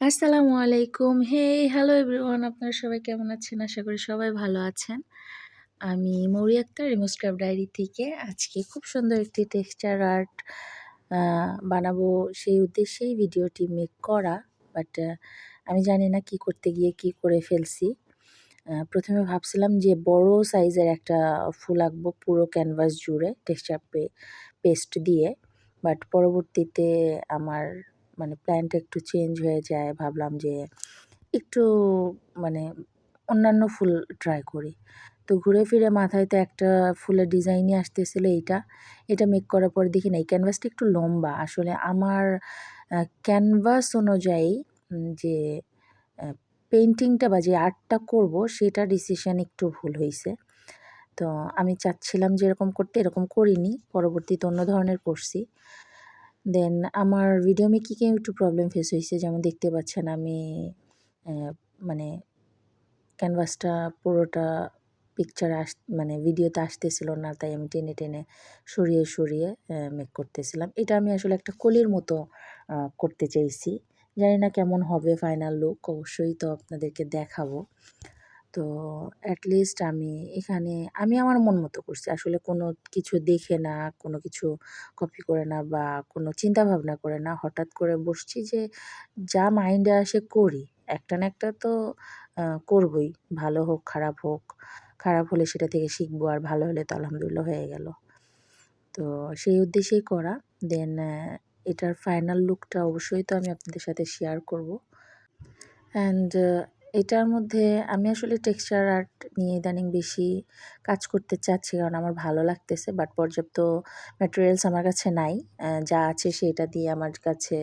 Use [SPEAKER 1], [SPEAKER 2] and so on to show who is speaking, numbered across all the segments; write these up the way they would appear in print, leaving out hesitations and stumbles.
[SPEAKER 1] আসসালামু আলাইকুম। Hello everyone, আপনারা সবাই কেমন আছেন? আশা করি সবাই ভালো আছেন। আমি মৌরি আক্তার রিমো স্ক্রাব ডায়েরি থেকে আজকে খুব সুন্দর একটি টেক্সচার আর্ট আ বানাবো সেই উদ্দেশ্যেই ভিডিওটি মেক করা। বাট আমি জানি না কি করতে গিয়ে কি করে ফেলছি। ১ম এ ভাবছিলাম যে বড় সাইজের একটা ফুল আঁকবো পুরো ক্যানভাস জুড়ে টেক্সচার পেস্ট দিয়ে। বাট পরবর্তীতে আমার প্ল্যানটা একটু চেঞ্জ হয়ে যায়। ভাবলাম যে একটু মানে অন্যান্য ফুল ট্রাই করি। তো ঘুরে ফিরে মাথায় তো একটা ফুলের ডিজাইনই আসতেছিল এইটা। এটা মেক করার পর দেখি না এই ক্যানভাসটা একটু লম্বা। আসলে আমার ক্যানভাস অনুযায়ী যে আ পেইন্টিংটা বা যে আর্টটা করব সেটা ডিসিশন একটু ভুল হইছে। তো আমি চাচ্ছিলাম যে এরকম করতে, এরকম করিনি। পরবর্তীতে অন্য ধরনের করছি। দেন আমার ভিডিও মেকিংয়ে একটু প্রবলেম ফেস হইছে। যেমন দেখতে পাচ্ছেন আমি অ্যা মানে ক্যানভাসটা পুরোটা পিকচারে ভিডিওতে আসতেছিল না। তাই আমি টেনে, টেনে সরিয়ে মেক করতেছিলাম। এটা আমি আসলে একটা কলির মতো করতে চাইছি। জানি না কেমন হবে ফাইনাল লুক, অবশ্যই তো আপনাদেরকে দেখাবো। তো এট লিস্ট আমি আমার মন মতো করছি। আসলে কোনো কিছু দেখে না, কোনো কিছু কপি করে না বা কোনো চিন্তা ভাবনা করে না। হঠাৎ করে বসছি যে যা মাইন্ডে আসে করি। একটা না একটা তো করবই। ভালো হোক, খারাপ হোক। খারাপ হলে সেটা থেকে শিখবো আর ভালো হলে তো আলহামদুলিল্লাহ হয়ে গেল। তো সেই উদ্দেশ্যেই করা। দেন এটার ফাইনাল লুকটা অবশ্যই তো আমি আপনাদের সাথে শেয়ার করব। অ্যান্ড এটার মধ্যে আমি আসলে টেক্সচার আর্ট নিয়ে ইদানিং বেশি কাজ করতে চাচ্ছি, কারণ আমার ভালো লাগতেছে। বাট পর্যাপ্ত ম্যাটেরিয়ালস আমার কাছে নাই। যা আছে সেটা দিয়ে আমার কাছে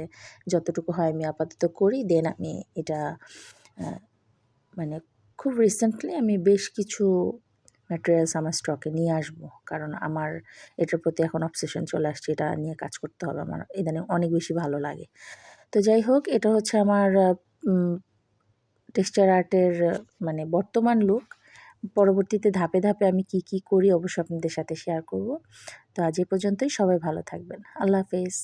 [SPEAKER 1] যতটুকু হয় আমি আপাতত করি। দেন আমি এটা আ মানে খুব রিসেন্টলি আমি বেশ কিছু ম্যাটেরিয়ালস আমার স্টকে নিয়ে আসবো। কারণ আমার এটার প্রতি এখন অবসেশন চলে আসছে। এটা নিয়ে কাজ করতে হবে। আমার ইদানিং অনেক বেশি ভালো লাগে। তো যাই হোক, এটা হচ্ছে আমার উম টেক্সচার আর্টের বর্তমান লুক। পরবর্তীতে ধাপে, ধাপে আমি কি, কি করি অবশ্যই আপনাদের সাথে শেয়ার করব। তো আজ এ পর্যন্তই। সবাই ভালো থাকবেন। আল্লাহ হাফেজ।